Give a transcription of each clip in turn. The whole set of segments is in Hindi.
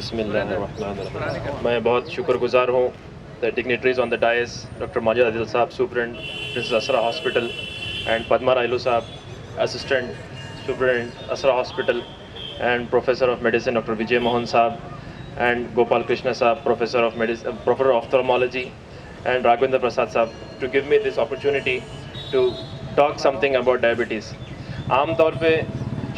बिस्मिल्लाहिर्रहमानिर्रहीम। मैं बहुत शुक्रगुजार हूँ the dignitaries on the dais, doctor Majid Adil साहब, superintendent Princess Esra hospital, and Padma Rayalu साहब, assistant superintendent Esra hospital, and professor of medicine doctor Vijay Mohan साहब, एंड गोपाल कृष्ण साहब, professor of medicine, professor of ophthalmology, and Raghavendra Prasad साहब, to give me this opportunity to talk something about diabetes. आम तौर पे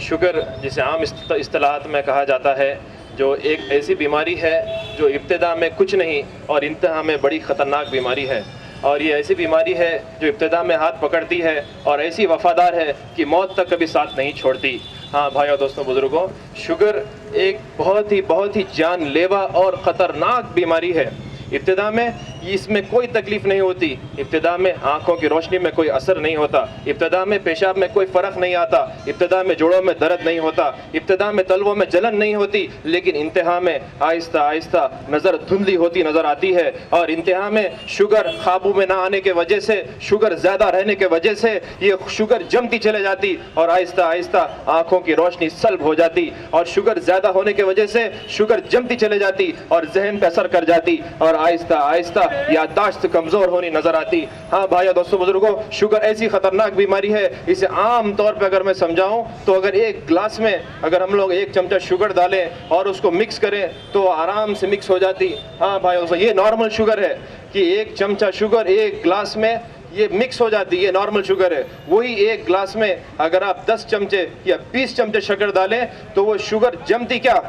शुगर, जिसे आम इस्तिलाहात में कहा जाता है, जो एक ऐसी बीमारी है जो इब्तिदा में कुछ नहीं और इंतहा में बड़ी ख़तरनाक बीमारी है। और ये ऐसी बीमारी है जो इब्तिदा में हाथ पकड़ती है और ऐसी वफ़ादार है कि मौत तक कभी साथ नहीं छोड़ती। हाँ भाइयों, दोस्तों, बुज़ुर्गों, शुगर एक बहुत ही जानलेवा और ख़तरनाक बीमारी है। इब्तिदा में इसमें कोई तकलीफ नहीं होती, इब्तिदा में आँखों की रोशनी में कोई असर नहीं होता, इब्तिदा में पेशाब में कोई फ़र्क नहीं आता, इब्तिदा में जोड़ों में दर्द नहीं होता, इब्तिदा में तलवों में जलन नहीं होती, लेकिन इंतहा में आहिस्ता आहिस्ता नज़र धुंधली होती नज़र आती है। और इंतहा में शुगर काबू में ना आने के वजह से, शुगर ज़्यादा रहने के वजह से ये शुगर जमती चले जाती और आहिस्ता आहिस्ता आँखों की रोशनी सल्ब हो जाती, और शुगर ज़्यादा होने के वजह से शुगर जमती चले जाती और जहन पर असर कर जाती और आहिस्ता आहिस्ता याददाश्त कमज़ोर होनी नज़र आती। हाँ भाइयों, दोस्तों, बुजुर्गों, शुगर ऐसी ख़तरनाक बीमारी है, इसे आम तौर पे अगर मैं समझाऊं तो अगर एक गिलास में अगर हम लोग 1 चमचा शुगर डालें और उसको मिक्स करें तो आराम से मिक्स हो जाती। हाँ भाइयों, दोस्तों, ये नॉर्मल शुगर है कि 1 चमचा शुगर 1 गिलास में ये मिक्स हो जाती है, ये नॉर्मल शुगर है। वही 1 गिलास में अगर आप 10 चमचे या 20 चमचे शक्कर डालें तो वो शुगर जमती क्या,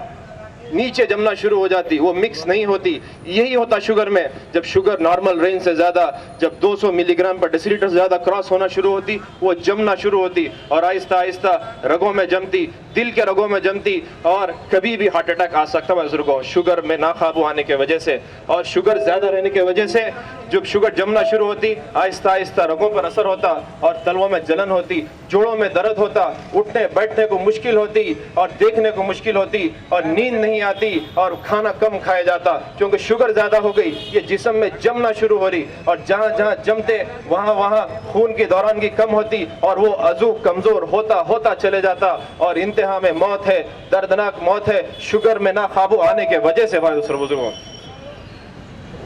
नीचे जमना शुरू हो जाती, वो मिक्स नहीं होती। यही होता शुगर में, जब शुगर नॉर्मल रेंज से ज़्यादा, जब 200 मिलीग्राम पर डेसीलीटर से ज़्यादा क्रॉस होना शुरू होती, वो जमना शुरू होती और आहिस्ता आहिस्ता रगों में जमती, दिल के रगों में जमती और कभी भी हार्ट अटैक आ सकता है बुजुर्गों, शुगर में नाकाबू आने के वजह से। और शुगर ज़्यादा रहने की वजह से जब शुगर जमना शुरू होती, आहिस्ता आहिस्ता रगों पर असर होता और तलवों में जलन होती, जोड़ों में दर्द होता, उठने बैठने को मुश्किल होती और देखने को मुश्किल होती और नींद नहीं आती और खाना कम खाया जाता, क्योंकि शुगर ज्यादा हो गई, ये जिस्म में जमना शुरू हो रही और जहां जहां जमते वहां खून की दौरानगी कम होती और वो अज़ू कमजोर होता चले जाता और इंतहा में मौत है, दर्दनाक मौत है, शुगर में नाकाबू आने के वजह से। बुजुर्गों,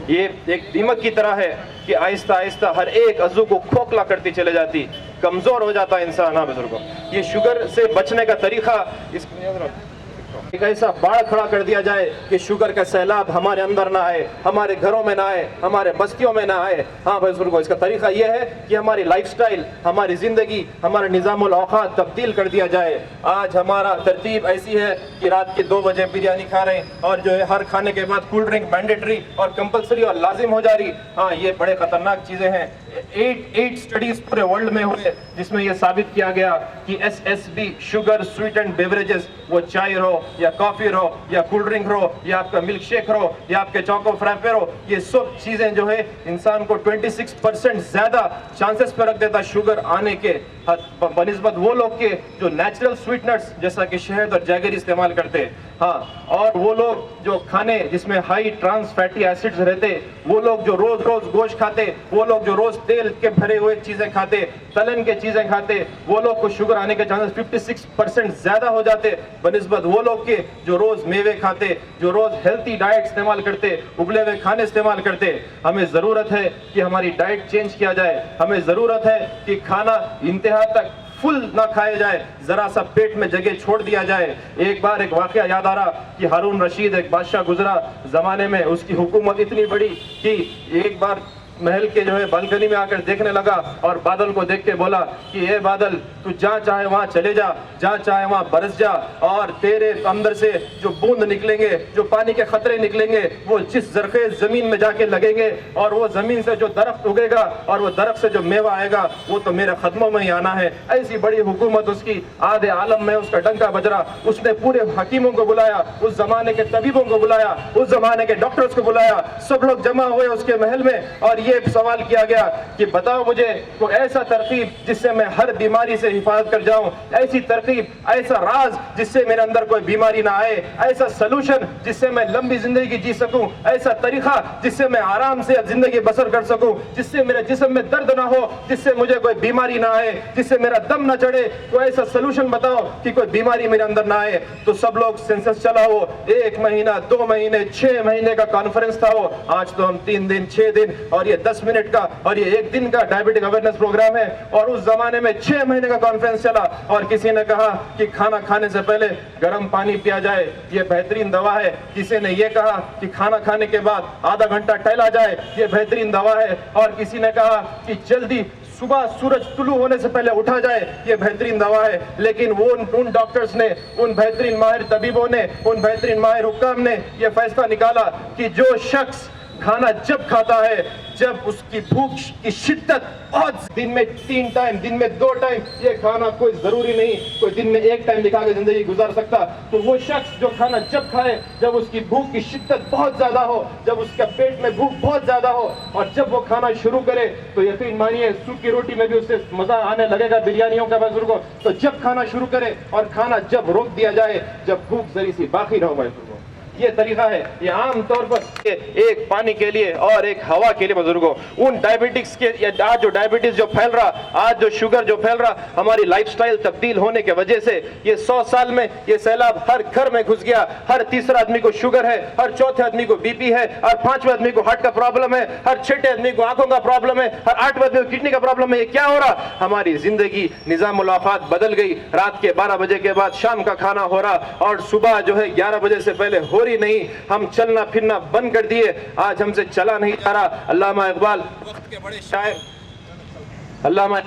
ये एक दीमक की तरह है कि आहिस्ता आहिस्ता हर एक अज़ू को खोखला करती चले जाती, कमजोर हो जाता इंसान। हाँ बुजुर्गों, ये शुगर से बचने का तरीका, इस एक ऐसा बाढ़ खड़ा कर दिया जाए कि शुगर का सैलाब हमारे अंदर ना आए, हमारे घरों में ना आए, हमारे बस्तियों में ना आए। हाँ भाई बुजुर्गों, इसका तरीका यह है कि हमारी लाइफस्टाइल, हमारी ज़िंदगी, हमारा निज़ामुल औक़ात तब्दील कर दिया जाए। आज हमारा तरतीब ऐसी है कि रात के 2 बजे बिरयानी खा रहे हैं और जो है हर खाने के बाद कोल्ड ड्रिंक मैंडेटरी और कंपलसरी और लाजिम हो जा रही। हाँ, ये बड़े ख़तरनाक चीज़ें हैं। 8 स्टडीज़ पूरे वर्ल्ड में हुए जिसमें यह साबित किया गया कि SSB, शुगर स्वीटेंड बेवरेजेस, वो चाय हो या कॉफी रो या कोल्ड ड्रिंक रो या आपका मिल्क शेक रो या आपके चोको फ्रैपे रो, ये सब चीजें जो है इंसान को 26% ज्यादा चांसेस पर रख देता शुगर आने के बनिस्बत वो लोग के जो नेचुरल स्वीटनर्स जैसा कि शहद और जैगरी इस्तेमाल करते हैं। हाँ, और वो लोग जो खाने जिसमें हाई ट्रांस फैटी एसिड्स रहते, वो लोग जो रोज रोज गोश्त खाते, वो लोग जो रोज तेल के भरे हुए चीजें खाते, तलन के चीजें खाते, वो लोग को शुगर आने के चांसेस 56% ज्यादा हो जाते बनिस्बत वो लोग के जो रोज मेवे खाते, जो रोज हेल्थी डाइट इस्तेमाल करते, उबले हुए खाने इस्तेमाल करते। हमें जरूरत है कि हमारी डाइट चेंज किया जाए, हमें जरूरत है कि खाना इंतहा तक फुल ना खाया जाए, जरा सा पेट में जगह छोड़ दिया जाए। एक बार एक वाकया याद आ रहा कि हारून रशीद एक बादशाह गुजरा जमाने में, उसकी हुकूमत इतनी बड़ी कि एक बार महल के जो है बालकनी में आकर देखने लगा और बादल को देख के बोला कि ये बादल, तू जहाँ चाहे वहाँ चले जा, जहाँ चाहे वहाँ बरस जा, और तेरे अंदर से जो बूंद निकलेंगे, जो पानी के खतरे निकलेंगे, वो जिस जरखेज जमीन में जाके लगेंगे और वो जमीन से जो दरख्त उगेगा और वो दरख्त से जो मेवा आएगा वो तो मेरे कदमों में ही आना है। ऐसी बड़ी हुकूमत उसकी, आधे आलम में उसका डंका बज रहा। उसने पूरे हकीमों को बुलाया, उस जमाने के तबीबों को बुलाया, उस जमाने के डॉक्टर्स को बुलाया, सब लोग जमा हुए उसके महल में और ये सवाल किया गया कि बताओ मुझे कोई ऐसा तरकीब जिससे मैं हर बीमारी से हिफाजत कर जाऊं, ऐसी तरकीब, ऐसा राज जिससे मेरे अंदर कोई बीमारी ना आए, ऐसा सलूशन जिससे मैं लंबी जिंदगी जी सकूं, ऐसा तरीका जिससे मैं आराम से जिंदगी बसर कर सकूं, जिससे मेरे जिस्म में दर्द ना हो, जिससे मुझे कोई बीमारी ना आए, जिससे मेरा दम ना चढ़े, कोई ऐसा सलूशन बताओ कि कोई बीमारी मेरे अंदर ना आए। तो सब लोग सेंसस चला हो, 1 महीना, 2 महीने, 6 महीने का कॉन्फ्रेंस था वो। आज तो हम 3 दिन, 6 दिन और ये 10 मिनट का और ये 1 दिन का डायबिटिक अवेयरनेस प्रोग्राम है। और उस जमाने में 6 महीने का कॉन्फ्रेंस चला और किसी ने कहा कि खाना खाने से पहले गर्म पानी पिया जाए, ये बेहतरीन दवा है। किसी ने ये कहा कि खाना खाने के बाद आधा घंटा टहला जाए, ये बेहतरीन दवा है। और किसी ने कहा कि जल्दी सुबह सूरज तुलू होने से पहले उठा जाए, ये बेहतरीन दवा है। लेकिन वो उन डॉक्टर्स ने, उन बेहतरीन माहिर तबीबों ने, उन बेहतरीन माहिर हुक्काम ने ये फैसला निकाला कि जो शख्स खाना जब खाता है जब उसकी भूख की शिद्दत बहुत, दिन में 3 टाइम, दिन में 2 टाइम, ये खाना कोई जरूरी नहीं कोई दिन में 1 टाइम दिखा के जिंदगी गुजार सकता। तो वो शख्स जो खाना जब खाए जब उसकी भूख की शिद्दत बहुत ज्यादा हो, जब उसका पेट में भूख बहुत ज्यादा हो और जब वो खाना शुरू करे तो यकीन मानिए सूखी रोटी में भी उससे मजा आने लगेगा, बिरयानियों का बुजुर्गों। तो जब खाना शुरू करे और खाना जब रोक दिया जाए जब भूख जरी सी बाकी रहो बुजुर्गों। ये तरीका है, ये आम तौर पर एक पानी के लिए और एक हवा के लिए बुजुर्गों। उन डायबिटिक्स के, आज जो डायबिटीज जो फैल रहा, आज जो शुगर जो फैल रहा, हमारी लाइफस्टाइल तब्दील होने के वजह से ये 100 साल में ये सैलाब हर घर में घुस गया। हर तीसरा आदमी को शुगर है, हर चौथे आदमी को बीपी है, हर 5वें आदमी को हार्ट का प्रॉब्लम है, हर 6ठे आदमी को आंखों का प्रॉब्लम है, हर 8वें आदमी को किडनी का प्रॉब्लम है। ये क्या हो रहा? हमारी जिंदगी निजामुल औकात बदल गई। रात के 12 बजे के बाद शाम का खाना हो रहा और सुबह जो है 11 बजे से पहले हो रही नहीं। हम चलना फिरना बंद कर दिए, आज हमसे चला नहीं जा रहा। अल्लामा इकबाल वक्त के बड़े शायर अल्लामा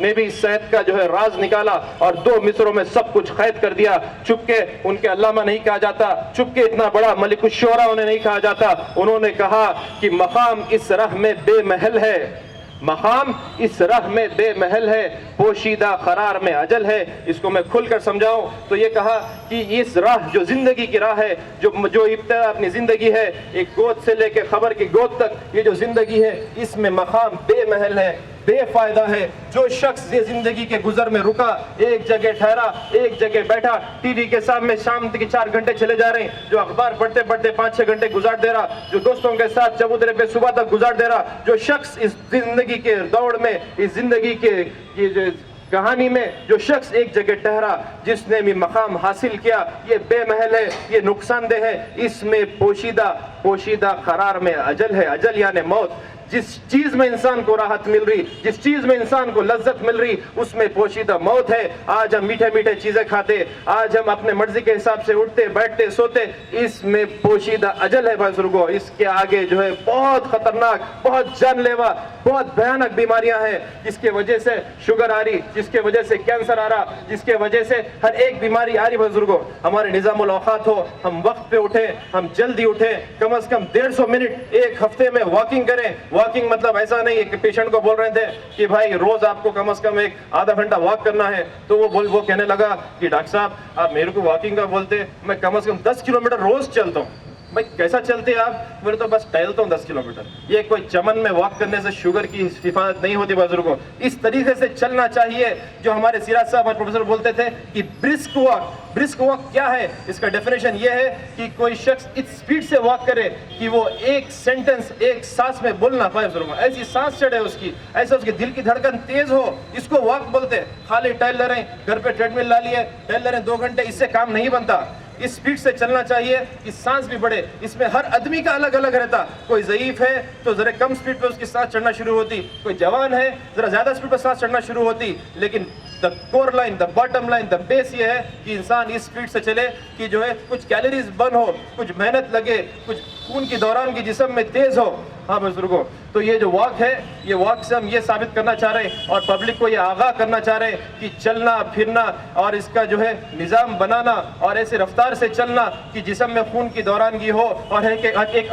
ने भी सेहत का जो है राज निकाला और 2 मिसरों में सब कुछ कैद कर दिया। चुपके उनके अल्लामा नहीं कहा जाता, चुपके इतना बड़ा मलिकुश शोरा उन्हें नहीं कहा जाता। उन्होंने कहा कि मकाम इस राह में बेमहल है, मकाम इस राह में बेमहल है, पोशीदा करार में अजल है। इसको मैं खुलकर समझाऊं तो ये कहा कि इस राह जो जिंदगी की राह है, जो इब्तिदा अपनी जिंदगी है, एक गोद से लेके खबर की गोद तक ये जो जिंदगी है, इसमें मकाम बेमहल है, बेफायदा है। जो शख्स ये जिंदगी के गुजर में रुका, एक जगह ठहरा, एक जगह बैठा, टीवी के सामने शाम के 4 घंटे चले जा रहे हैं, जो अखबार पढ़ते पढ़ते 5-6 घंटे गुजार दे रहा, जो दोस्तों के साथ चबूतरे पे सुबह तक गुजार दे रहा, जो शख्स इस जिंदगी के दौड़ में, इस जिंदगी के ये जो कहानी में जो शख्स एक जगह ठहरा, जिसने भी मकाम हासिल किया, ये बेमहल है, ये नुकसानदेह है। इसमें पोशीदा करार में अजल है। अजल यानी मौत। जिस चीज में इंसान को राहत मिल रही, जिस चीज में इंसान को लज्जत मिल रही, उसमें पोशीदा मौत है। आज हम मीठे मीठे चीजें खाते, आज हम अपने मर्जी के हिसाब से उठते बैठते सोते, इसमें पोशीदा अजल है बुजुर्गों। इसके आगे जो है बहुत खतरनाक, बहुत जानलेवा, बहुत भयानक बीमारियां हैं, जिसके वजह से शुगर आ रही, जिसके वजह से कैंसर आ रहा, जिसके वजह से हर एक बीमारी आ रही बुजुर्गों। हमारे निजामुल औकात हो, हम वक्त पे उठे, हम जल्दी उठे, कम से कम 150 मिनट एक हफ्ते में वॉकिंग करें। वॉकिंग मतलब ऐसा नहीं है कि पेशेंट को बोल रहे थे कि भाई रोज आपको कम से कम एक आधा घंटा वॉक करना है, तो वो कहने लगा कि डॉक्टर साहब आप मेरे को वॉकिंग का बोलते, मैं कम से कम 10 किलोमीटर रोज चलता हूँ। भाई कैसा चलते आप? मेरे तो बस टहलता हूँ 10 किलोमीटर। ये कोई चमन में वॉक करने से शुगर की हिफाजत नहीं होती बुजुर्गों। इस तरीके से चलना चाहिए जो हमारे सिराज साहब और प्रोफेसर बोलते थे कि ब्रिस्क वॉक। ब्रिस्क वॉक क्या है? इसका डेफिनेशन ये है कि कोई शख्स इस स्पीड से वॉक करे कि वो एक सेंटेंस एक सांस में बोल ना पाए बुजुर्गों, ऐसी सांस चढ़े उसकी, ऐसा उसके दिल की धड़कन तेज हो, इसको वॉक बोलते। खाली टहल रहे हैं, घर पे ट्रेडमिल ला लिए, टहल रहे हैं 2 घंटे, इससे काम नहीं बनता। इस स्पीड से चलना चाहिए कि सांस भी बढ़े। इसमें हर आदमी का अलग अलग रहता। कोई ज़ईफ है तो जरा कम स्पीड पे उसकी सांस चढ़ना शुरू होती, कोई जवान है जरा ज्यादा स्पीड पे सांस चढ़ना शुरू होती। लेकिन the core line, the bottom line, the base ये है कि इंसान इस स्पीड से चले कि जो है कुछ कैलोरीज बर्न हो, कुछ मेहनत लगे, कुछ खून की दौरान की जिस्म में तेज हो। हाँ बुजुर्गों, तो ये जो वॉक है, ये वॉक से हम ये साबित करना चाह रहे हैं और पब्लिक को ये आगाह करना चाह रहे हैं कि चलना फिरना और इसका जो है निज़ाम बनाना और ऐसे रफ्तार से चलना कि जिस्म में खून की दौरानगी हो और एक